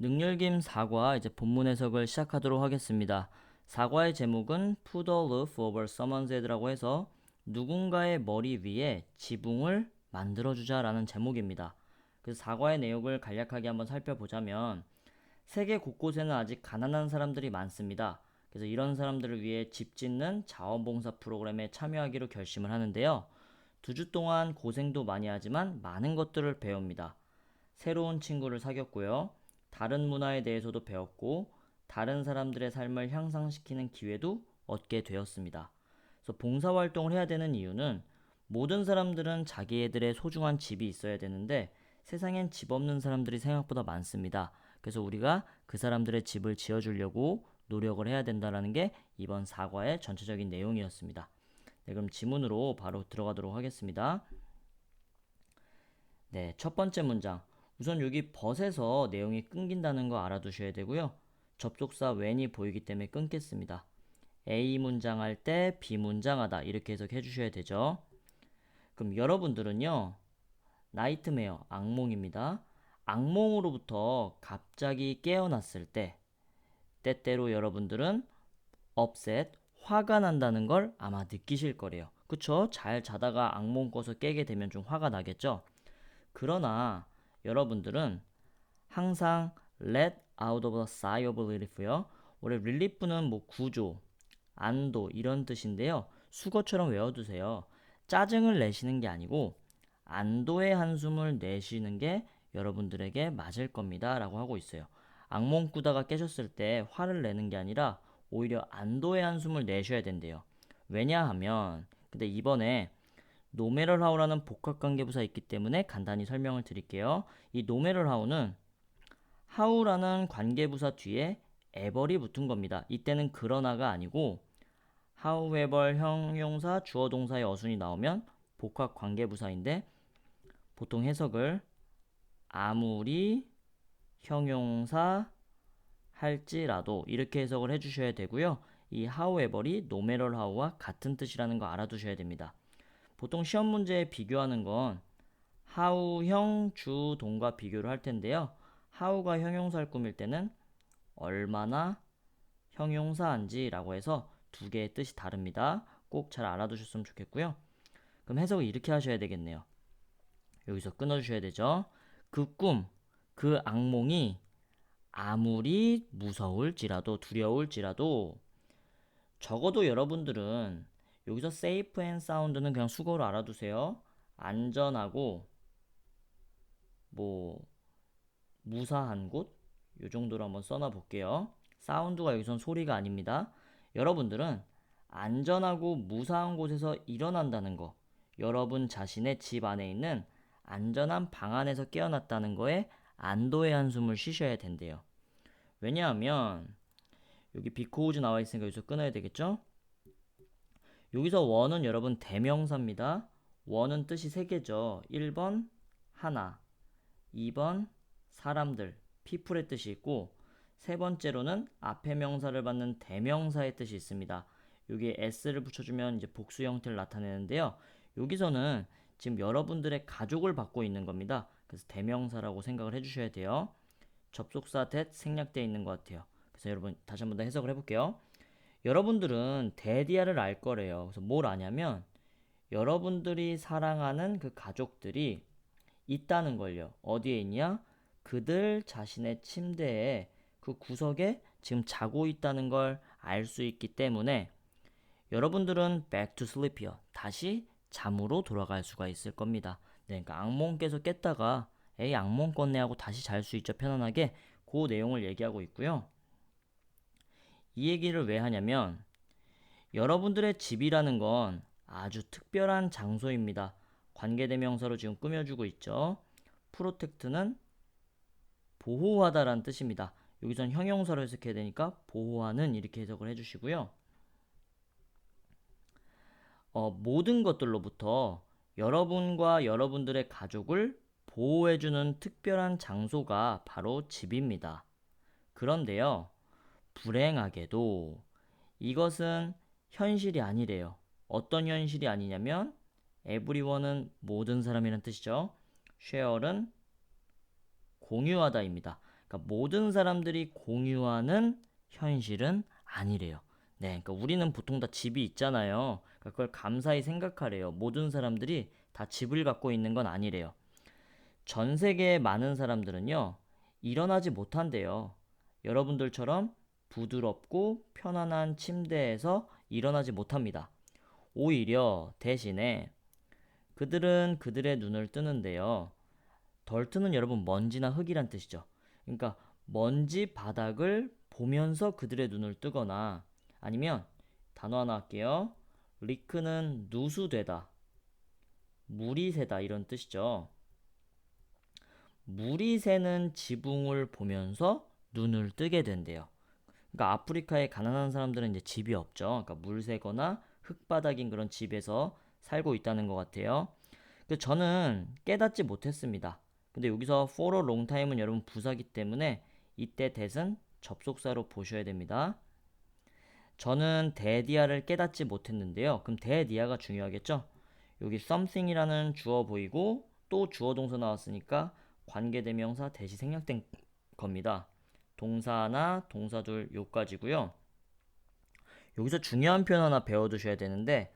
능률김 4과 이제 본문 해석을 시작하도록 하겠습니다. 4과의 제목은 Put a roof over someone's head라고 해서 누군가의 머리 위에 지붕을 만들어주자 라는 제목입니다. 그래서 4과의 내용을 간략하게 한번 살펴보자면 세계 곳곳에는 아직 가난한 사람들이 많습니다. 그래서 이런 사람들을 위해 집 짓는 자원봉사 프로그램에 참여하기로 결심을 하는데요. 2주 동안 고생도 많이 하지만 많은 것들을 배웁니다. 새로운 친구를 사귀었고요. 다른 문화에 대해서도 배웠고 다른 사람들의 삶을 향상시키는 기회도 얻게 되었습니다. 그래서 봉사활동을 해야 되는 이유는 모든 사람들은 자기애들의 소중한 집이 있어야 되는데 세상엔 집 없는 사람들이 생각보다 많습니다. 그래서 우리가 그 사람들의 집을 지어주려고 노력을 해야 된다는 게 이번 사과의 전체적인 내용이었습니다. 네, 그럼 지문으로 바로 들어가도록 하겠습니다. 네, 첫 번째 문장. 우선 여기 벗에서 내용이 끊긴다는 거 알아두셔야 되고요. 접속사 when이 보이기 때문에 끊겠습니다. A 문장 할 때 B 문장 하다 이렇게 해석해 주셔야 되죠. 그럼 여러분들은요. 나이트메어, 악몽입니다. 악몽으로부터 갑자기 깨어났을 때 때때로 여러분들은 upset, 화가 난다는 걸 아마 느끼실 거래요. 그쵸? 잘 자다가 악몽 꿔서 깨게 되면 좀 화가 나겠죠? 그러나 여러분들은 항상 let out of a sigh of relief요. 원래 relief는 뭐 구조, 안도 이런 뜻인데요. 수거처럼 외워두세요. 짜증을 내시는 게 아니고 안도의 한숨을 내쉬는 게 여러분들에게 맞을 겁니다. 라고 하고 있어요. 악몽 꾸다가 깨셨을 때 화를 내는 게 아니라 오히려 안도의 한숨을 내셔야 된대요. 왜냐하면 근데 이번에 no matter how라는 복합관계부사 있기 때문에 간단히 설명을 드릴게요. 이 no matter how는 how라는 관계부사 뒤에 ever이 붙은 겁니다. 이때는 그러나가 아니고 however 형용사 주어 동사의 어순이 나오면 복합관계부사인데 보통 해석을 아무리 형용사 할지라도 이렇게 해석을 해주셔야 되고요. 이 however이 no matter how와 같은 뜻이라는 거 알아두셔야 됩니다. 보통 시험 문제에 비교하는 건 how형 주 동과 비교를 할 텐데요. how가 형용사를 꾸밀 때는 얼마나 형용사인지라고 해서 두 개의 뜻이 다릅니다. 꼭 잘 알아두셨으면 좋겠고요. 그럼 해석을 이렇게 하셔야 되겠네요. 여기서 끊어주셔야 되죠. 그 꿈, 그 악몽이 아무리 무서울지라도 두려울지라도 적어도 여러분들은 여기서 safe and sound는 그냥 수거로 알아두세요. 안전하고 뭐 무사한 곳? 요 정도로 한번 써놔 볼게요. 사운드가 여기선 소리가 아닙니다. 여러분들은 안전하고 무사한 곳에서 일어난다는 거, 여러분 자신의 집 안에 있는 안전한 방 안에서 깨어났다는 거에 안도의 한숨을 쉬셔야 된대요. 왜냐하면 여기 비코우즈 나와 있으니까 여기서 끊어야 되겠죠? 여기서 원은 여러분 대명사입니다. 원은 뜻이 세 개죠. 1번 하나, 2번 사람들, people의 뜻이 있고 세 번째로는 앞에 명사를 받는 대명사의 뜻이 있습니다. 여기에 s를 붙여주면 이제 복수 형태를 나타내는데요. 여기서는 지금 여러분들의 가족을 받고 있는 겁니다. 그래서 대명사라고 생각을 해주셔야 돼요. 접속사 that 생략되어 있는 것 같아요. 그래서 여러분 다시 한번 더 해석을 해볼게요. 여러분들은 데디아를 알 거래요. 그래서 뭘 아냐면 여러분들이 사랑하는 그 가족들이 있다는 걸요. 어디에 있냐? 그들 자신의 침대에 그 구석에 지금 자고 있다는 걸 알 수 있기 때문에 여러분들은 back to sleep이요. 다시 잠으로 돌아갈 수가 있을 겁니다. 네, 그러니까 악몽 깨서 깼다가 에이 악몽 꿨네 하고 다시 잘 수 있죠. 편안하게 그 내용을 얘기하고 있고요. 이 얘기를 왜 하냐면 여러분들의 집이라는 건 아주 특별한 장소입니다. 관계대명사로 지금 꾸며주고 있죠. 프로텍트는 보호하다라는 뜻입니다. 여기선 형용사로 해석해야 되니까 보호하는 이렇게 해석을 해주시고요. 모든 것들로부터 여러분과 여러분들의 가족을 보호해주는 특별한 장소가 바로 집입니다. 그런데요, 불행하게도 이것은 현실이 아니래요. 어떤 현실이 아니냐면 everyone은 모든 사람이라는 뜻이죠. share은 공유하다입니다. 그러니까 모든 사람들이 공유하는 현실은 아니래요. 네, 그러니까 우리는 보통 다 집이 있잖아요. 그러니까 그걸 감사히 생각하래요. 모든 사람들이 다 집을 갖고 있는 건 아니래요. 전 세계의 많은 사람들은요, 일어나지 못한대요. 여러분들처럼 부드럽고 편안한 침대에서 일어나지 못합니다. 오히려 대신에 그들은 그들의 눈을 뜨는데요. 덜트는 여러분 먼지나 흙이란 뜻이죠. 그러니까 먼지 바닥을 보면서 그들의 눈을 뜨거나 아니면 단어 하나 할게요. 리크는 누수되다, 물이 새다 이런 뜻이죠. 물이 새는 지붕을 보면서 눈을 뜨게 된대요. 그러니까 아프리카의 가난한 사람들은 이제 집이 없죠. 그러니까 물 새거나 흙바닥인 그런 집에서 살고 있다는 것 같아요. 저는 깨닫지 못했습니다. 근데 여기서 for a long time은 여러분 부사기 때문에 이때 that은 접속사로 보셔야 됩니다. 저는 대디아를 깨닫지 못했는데요. 그럼 대디아가 중요하겠죠? 여기 something이라는 주어 보이고 또 주어 동사 나왔으니까 관계대명사 대시 생략된 겁니다. 동사나 동사둘 요까지고요. 여기서 중요한 표현 하나 배워두셔야 되는데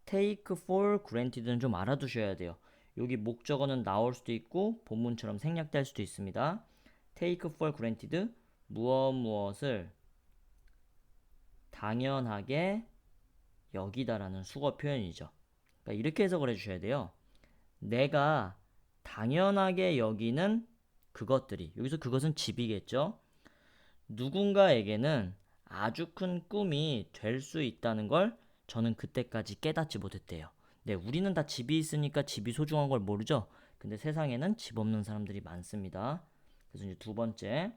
take for granted는 좀 알아두셔야 돼요. 여기 목적어는 나올 수도 있고 본문처럼 생략될 수도 있습니다. take for granted 무엇을 당연하게 여기다라는 수거 표현이죠. 그러니까 이렇게 해석을 해주셔야 돼요. 내가 당연하게 여기는 그것들이 여기서 그것은 집이겠죠. 누군가에게는 아주 큰 꿈이 될 수 있다는 걸 저는 그때까지 깨닫지 못했대요. 네, 우리는 다 집이 있으니까 집이 소중한 걸 모르죠. 근데 세상에는 집 없는 사람들이 많습니다. 그래서 이제 두 번째.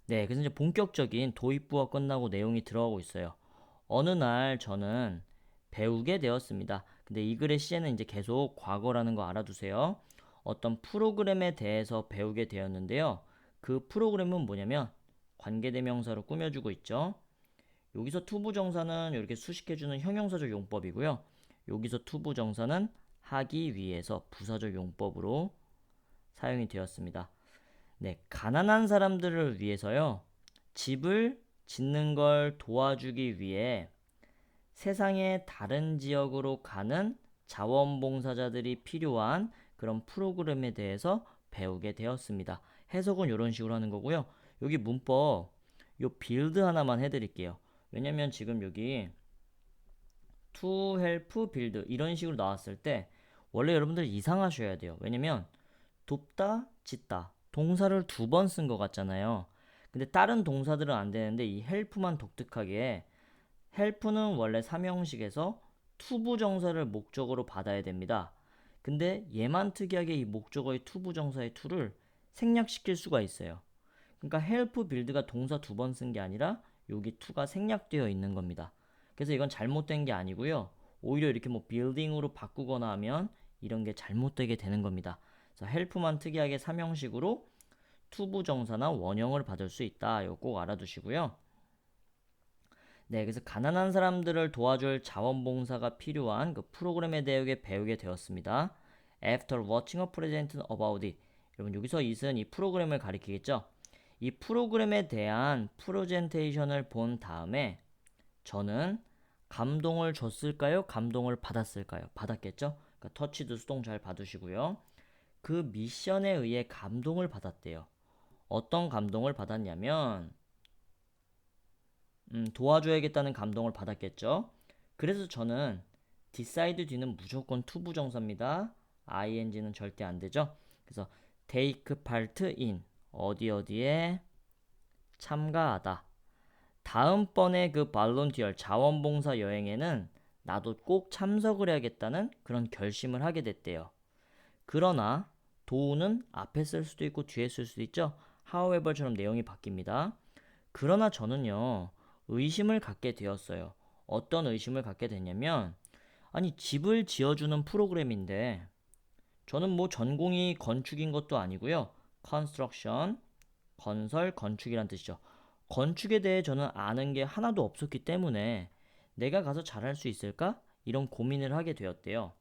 네, 그래서 이제 본격적인 도입부가 끝나고 내용이 들어가고 있어요. 어느 날 저는 배우게 되었습니다. 근데 이 글의 시에는 이제 계속 과거라는 거 알아두세요. 어떤 프로그램에 대해서 배우게 되었는데요. 그 프로그램은 뭐냐면 관계대명사로 꾸며주고 있죠. 여기서 투부정사는 이렇게 수식해주는 형용사적 용법이고요. 여기서 투부정사는 하기 위해서 부사적 용법으로 사용이 되었습니다. 네, 가난한 사람들을 위해서요. 집을 짓는 걸 도와주기 위해 세상의 다른 지역으로 가는 자원봉사자들이 필요한 그런 프로그램에 대해서 배우게 되었습니다. 해석은 이런 식으로 하는 거고요. 여기 문법 요 빌드 하나만 해드릴게요. 왜냐면 지금 여기 to help build 이런 식으로 나왔을 때 원래 여러분들 이상하셔야 돼요. 왜냐면 돕다, 짓다 동사를 두 번 쓴 것 같잖아요. 근데 다른 동사들은 안 되는데 이 help만 독특하게 help는 원래 삼형식에서 투부정사를 목적어로 받아야 됩니다. 근데 얘만 특이하게 이 목적어의 투부정사의 to를 생략시킬 수가 있어요. 그러니까 help build가 동사 두 번 쓴 게 아니라 여기 to가 생략되어 있는 겁니다. 그래서 이건 잘못된 게 아니고요. 오히려 이렇게 뭐 building으로 바꾸거나 하면 이런 게 잘못되게 되는 겁니다. 그래서 help만 특이하게 삼형식으로 투부정사나 원형을 받을 수 있다. 이거 꼭 알아두시고요. 네, 그래서 가난한 사람들을 도와줄 자원봉사가 필요한 그 프로그램에 대해 배우게 되었습니다. After watching a presentation about it. 여러분 여기서 it은 이 프로그램을 가리키겠죠? 이 프로그램에 대한 프레젠테이션을 본 다음에 저는 감동을 줬을까요? 감동을 받았을까요? 받았겠죠? 그러니까 터치도 수동 잘 봐두시고요. 그 미션에 의해 감동을 받았대요. 어떤 감동을 받았냐면 도와줘야겠다는 감동을 받았겠죠. 그래서 저는 decide 뒤는 무조건 투부정사입니다. ing는 절대 안 되죠. 그래서 take part in 어디에 참가하다. 다음번에 그 발론티얼 자원봉사 여행에는 나도 꼭 참석을 해야겠다는 그런 결심을 하게 됐대요. 그러나 도우는 앞에 쓸 수도 있고 뒤에 쓸 수도 있죠. however처럼 내용이 바뀝니다. 그러나 저는요. 의심을 갖게 되었어요. 어떤 의심을 갖게 됐냐면 아니 집을 지어주는 프로그램인데 저는 뭐 전공이 건축인 것도 아니고요. construction, 건설, 건축이란 뜻이죠. 건축에 대해 저는 아는 게 하나도 없었기 때문에 내가 가서 잘할 수 있을까? 이런 고민을 하게 되었대요.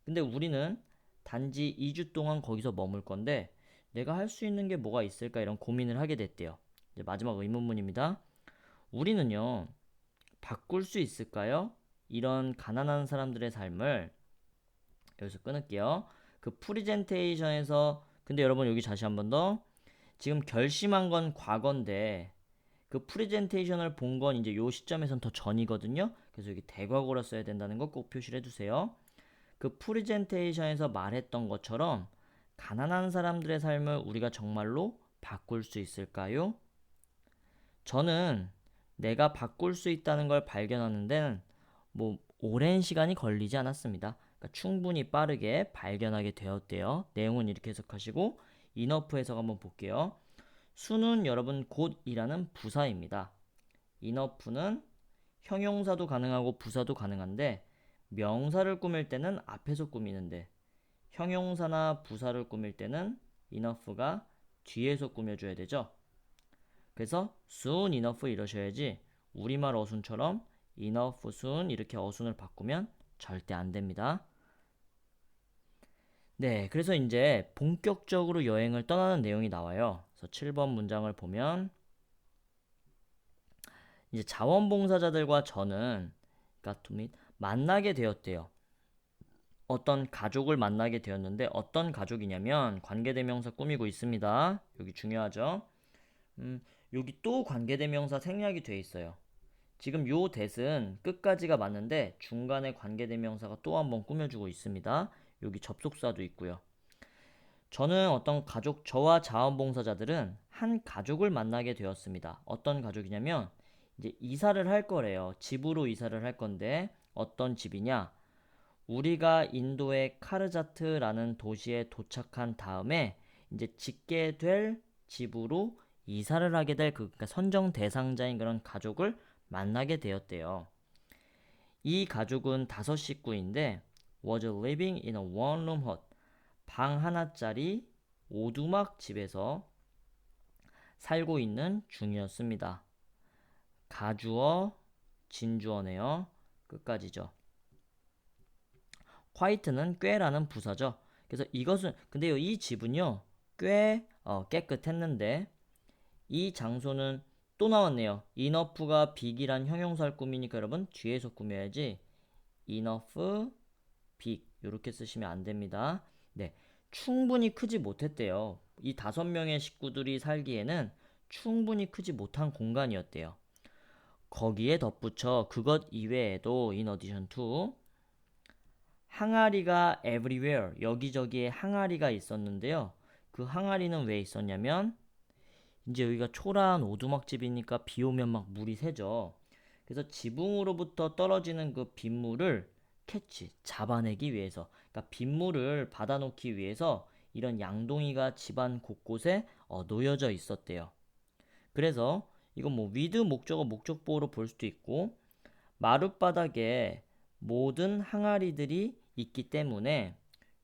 근데 우리는 단지 2주 동안 거기서 머물 건데 내가 할 수 있는 게 뭐가 있을까 이런 고민을 하게 됐대요. 이제 마지막 의문문입니다. 우리는요, 바꿀 수 있을까요? 이런 가난한 사람들의 삶을 여기서 끊을게요. 그 프리젠테이션에서 근데 여러분 여기 다시 한번 더 지금 결심한 건 과거인데 그 프리젠테이션을 본 건 이제 요 시점에선 더 전이거든요. 그래서 여기 대과거로 써야 된다는 거 꼭 표시를 해두세요. 그 프리젠테이션에서 말했던 것처럼 가난한 사람들의 삶을 우리가 정말로 바꿀 수 있을까요? 저는 내가 바꿀 수 있다는 걸 발견하는 데는 뭐 오랜 시간이 걸리지 않았습니다. 그러니까 충분히 빠르게 발견하게 되었대요. 내용은 이렇게 해석하시고 인어프 해석 한번 볼게요. 수는 여러분 곧이라는 부사입니다. 인어프는 형용사도 가능하고 부사도 가능한데 명사를 꾸밀 때는 앞에서 꾸미는데 형용사나 부사를 꾸밀 때는 enough가 뒤에서 꾸며줘야 되죠. 그래서 soon enough 이러셔야지 우리말 어순처럼 enough soon 이렇게 어순을 바꾸면 절대 안 됩니다. 네, 그래서 이제 본격적으로 여행을 떠나는 내용이 나와요. 그래서 7번 문장을 보면 이제 자원봉사자들과 저는 그러니까 만나게 되었대요. 어떤 가족을 만나게 되었는데 어떤 가족이냐면 관계대명사 꾸미고 있습니다. 여기 중요하죠. 음, 여기 또 관계대명사 생략이 돼 있어요. 지금 요 that은 끝까지가 맞는데 중간에 관계대명사가 또 한 번 꾸며주고 있습니다. 여기 접속사도 있고요. 저는 어떤 가족, 저와 자원봉사자들은 한 가족을 만나게 되었습니다. 어떤 가족이냐면 이제 이사를 할 거래요. 집으로 이사를 할 건데 어떤 집이냐? 우리가 인도의 카르자트라는 도시에 도착한 다음에 이제 짓게 될 집으로 이사를 하게 될 그러니까 선정 대상자인 그런 가족을 만나게 되었대요. 이 가족은 5식구인데 was living in a one-room hut. 방 하나짜리 오두막 집에서 살고 있는 중이었습니다. 가주어, 진주어네요. 끝까지죠. 화이트는 꽤라는 부사죠. 그래서 이것은 근데요 이 집은요 꽤 깨끗했는데 이 장소는 또 나왔네요. enough가 빅이란 형용사를 꾸미니까 여러분 뒤에서 꾸며야지 enough, big 이렇게 쓰시면 안 됩니다. 네, 충분히 크지 못했대요. 이 5명의 식구들이 살기에는 충분히 크지 못한 공간이었대요. 거기에 덧붙여 그것 이외에도 in addition to 항아리가 everywhere 여기저기에 항아리가 있었는데요. 그 항아리는 왜 있었냐면 이제 여기가 초라한 오두막집이니까 비 오면 막 물이 새죠. 그래서 지붕으로부터 떨어지는 그 빗물을 잡아내기 위해서 그러니까 빗물을 받아놓기 위해서 이런 양동이가 집안 곳곳에 놓여져 있었대요. 그래서 이건 뭐 with 목적어 목적보호로 볼 수도 있고 마룻바닥에 모든 항아리들이 있기 때문에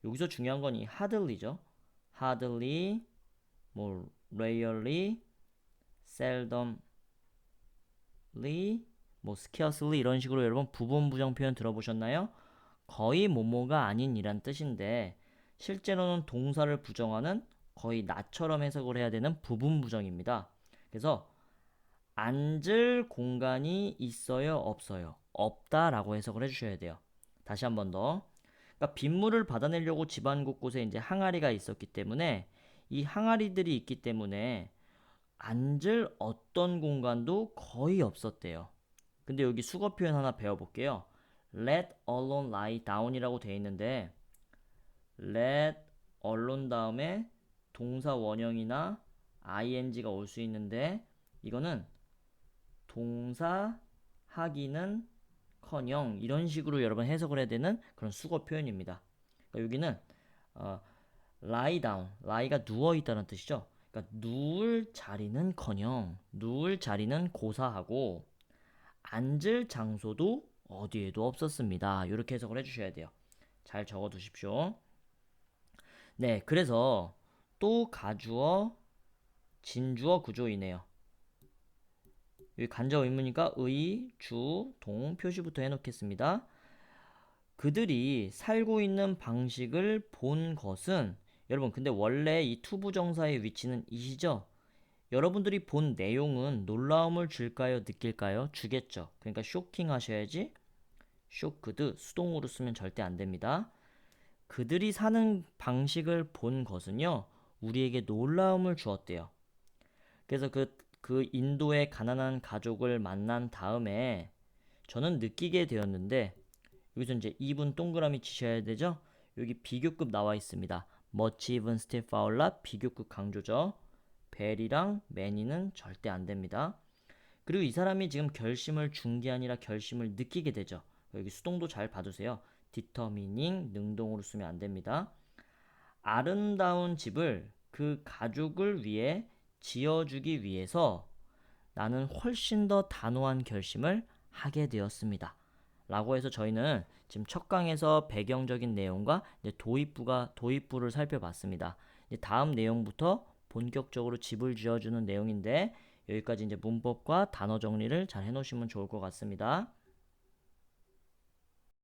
여기서 중요한 건 이 hardly죠. hardly, 뭐 rarely, seldomly, 뭐 scarcely 이런 식으로 여러분 부분 부정 표현 들어보셨나요? 거의 뭐뭐가 아닌이란 뜻인데 실제로는 동사를 부정하는 거의 나처럼 해석을 해야 되는 부분 부정입니다. 그래서 앉을 공간이 있어요, 없어요? 없다라고 해석을 해주셔야 돼요. 다시 한 번 더. 그러니까 빗물을 받아내려고 집안 곳곳에 이제 항아리가 있었기 때문에 이 항아리들이 있기 때문에 앉을 어떤 공간도 거의 없었대요. 근데 여기 수거 표현 하나 배워볼게요. let alone lie down이라고 되어 있는데 let alone 다음에 동사 원형이나 ing가 올 수 있는데 이거는 동사 하기는 커녕 이런 식으로 여러분 해석을 해야 되는 그런 수거 표현입니다. 그러니까 여기는 lie down, lie가 누워 있다는 뜻이죠. 그러니까 누울 자리는커녕 누울 자리는 고사하고 앉을 장소도 어디에도 없었습니다. 이렇게 해석을 해주셔야 돼요. 잘 적어두십시오. 네, 그래서 또 가주어, 진주어 구조이네요. 여기 간접 의문이니까 의, 주, 동 표시부터 해놓겠습니다. 그들이 살고 있는 방식을 본 것은 여러분, 근데 원래 이 투부정사의 위치는 이시죠? 여러분들이 본 내용은 놀라움을 줄까요? 느낄까요? 주겠죠. 그러니까 쇼킹 하셔야지. 쇼크드 수동으로 쓰면 절대 안 됩니다. 그들이 사는 방식을 본 것은요, 우리에게 놀라움을 주었대요. 그래서 그 인도의 가난한 가족을 만난 다음에 저는 느끼게 되었는데, 여기서 이제 2분 동그라미 치셔야 되죠? 여기 비교급 나와 있습니다. much even still fowler 비교급 강조죠. 벨이랑 매니는 절대 안 됩니다. 그리고 이 사람이 지금 결심을 준 게 아니라 결심을 느끼게 되죠. 여기 수동도 잘 봐주세요. determining 능동으로 쓰면 안 됩니다. 아름다운 집을 그 가족을 위해 지어주기 위해서 나는 훨씬 더 단호한 결심을 하게 되었습니다. 라고 해서 저희는 지금 첫 강에서 배경적인 내용과 이제 도입부를 살펴봤습니다. 이제 다음 내용부터 본격적으로 집을 지어주는 내용인데 여기까지 이제 문법과 단어 정리를 잘 해놓으시면 좋을 것 같습니다.